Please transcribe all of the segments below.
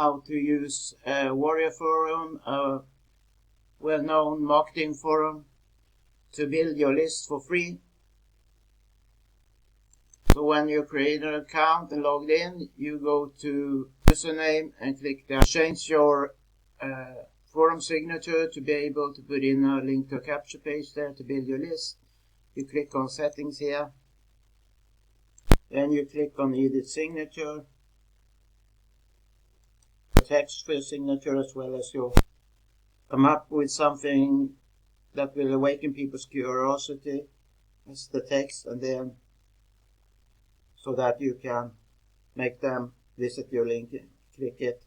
how to use Warrior Forum, a well-known marketing forum, to build your list for free. So when you create an account and logged in, you go to username and click there. Change your forum signature to be able to put in a link to a capture page there to build your list. You click on settings here. Then you click on edit signature. Text for your signature as well as your come up with something that will awaken people's curiosity as the text, and then so that you can make them visit your link and click it.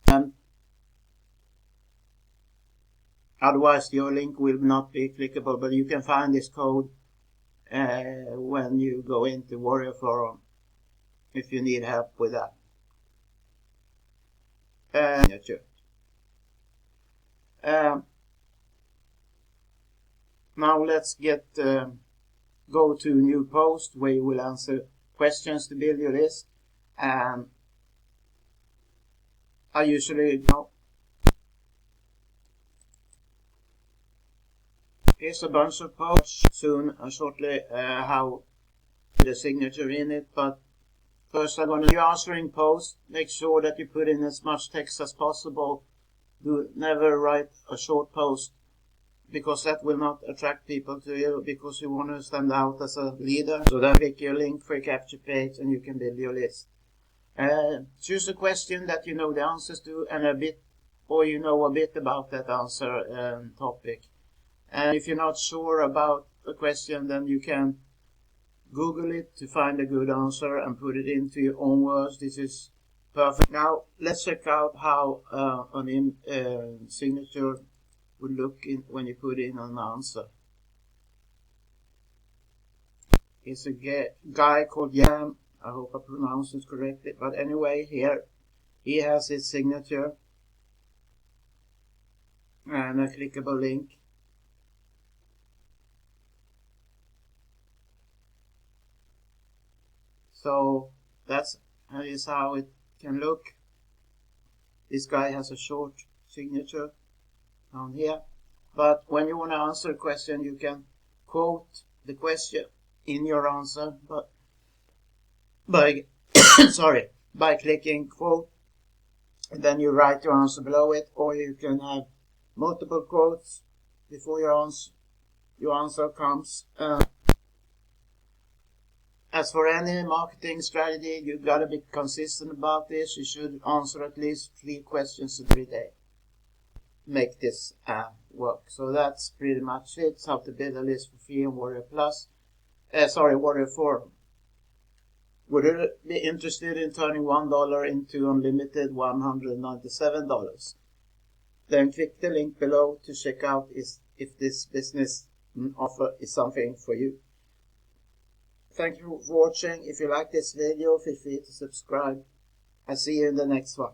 And otherwise your link will not be clickable, but you can find this code when you go into Warrior Forum if you need help with that. Now let's go to new post where you will answer questions to build your list. And I usually here's a bunch of posts soon shortly how the signature in it, but first I'm going to be answering posts. Make sure that you put in as much text as possible. Do never write a short post, because that will not attract people to you, because you want to stand out as a leader. So then click your link for a capture page and you can build your list. Choose a question that you know the answers to and a bit about that answer topic. And if you're not sure about a question, then you can Google it to find a good answer and put it into your own words. This is perfect. Now let's check out how an signature would look when you put in an answer. It's a guy called Yam. I hope I pronounced it correctly. But anyway, here he has his signature and a clickable link. So that is how it can look. This guy has a short signature down here. But when you want to answer a question, you can quote the question in your answer, but by clicking quote, and then you write your answer below it, or you can have multiple quotes before your answer comes. As for any marketing strategy, you've got to be consistent about this. You should answer at least 3 questions every day. Make this work. So that's pretty much it. How to build a list for free in Warrior Forum. Would you be interested in turning $1 into unlimited $197? Then click the link below to check out if this business offer is something for you. Thank you for watching. If you like this video, feel free to subscribe. I'll see you in the next one.